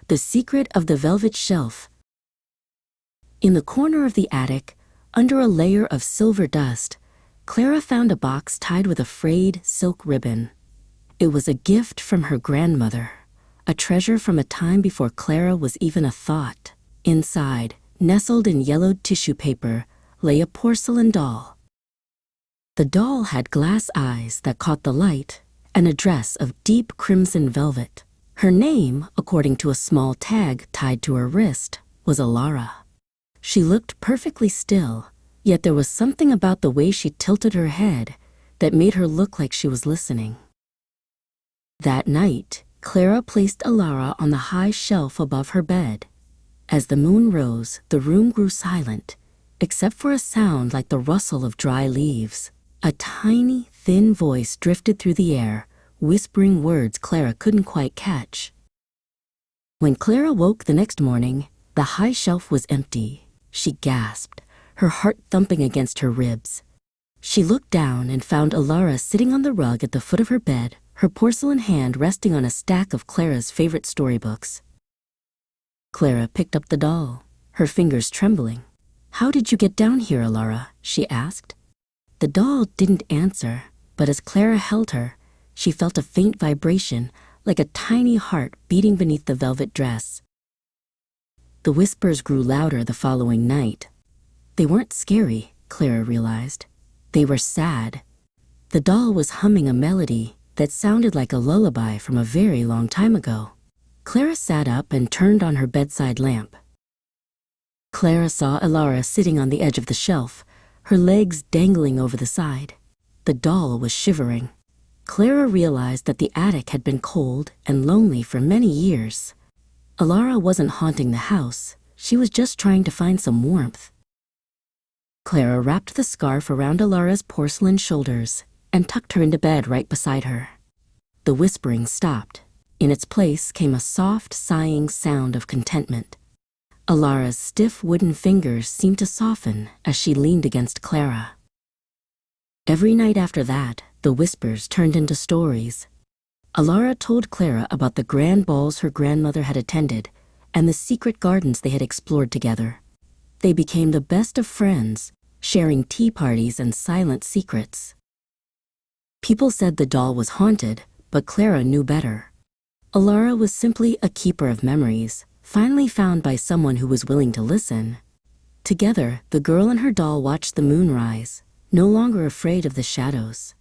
The Secret of the Velvet Shelf. In the corner of the attic, under a layer of silver dust, Clara found a box tied with a frayed silk ribbon. It was a gift from her grandmother, a treasure from a time before Clara was even a thought. Inside, nestled in yellowed tissue paper, lay a porcelain doll. The doll had glass eyes that caught the light and a dress of deep crimson velvet. Her name, according to a small tag tied to her wrist, was Alara. She looked perfectly still, yet there was something about the way she tilted her head that made her look like she was listening. That night, Clara placed Alara on the high shelf above her bed. As the moon rose, the room grew silent, except for a sound like the rustle of dry leaves. A tiny, thin voice drifted through the air, whispering words Clara couldn't quite catch. When Clara woke the next morning, the high shelf was empty. She gasped, her heart thumping against her ribs. She looked down and found Alara sitting on the rug at the foot of her bed, her porcelain hand resting on a stack of Clara's favorite storybooks. Clara picked up the doll, her fingers trembling. "How did you get down here, Alara?" she asked. The doll didn't answer, but as Clara held her, she felt a faint vibration, like a tiny heart beating beneath the velvet dress. The whispers grew louder the following night. They weren't scary, Clara realized. They were sad. The doll was humming a melody that sounded like a lullaby from a very long time ago. Clara sat up and turned on her bedside lamp. Clara saw Alara sitting on the edge of the shelf, her legs dangling over the side. The doll was shivering. Clara realized that the attic had been cold and lonely for many years. Alara wasn't haunting the house. She was just trying to find some warmth. Clara wrapped the scarf around Alara's porcelain shoulders and tucked her into bed right beside her. The whispering stopped. In its place came a soft, sighing sound of contentment. Alara's stiff wooden fingers seemed to soften as she leaned against Clara. Every night after that, the whispers turned into stories. Alara told Clara about the grand balls her grandmother had attended and the secret gardens they had explored together. They became the best of friends, sharing tea parties and silent secrets. People said the doll was haunted, but Clara knew better. Alara was simply a keeper of memories, finally found by someone who was willing to listen. Together, the girl and her doll watched the moon rise, no longer afraid of the shadows.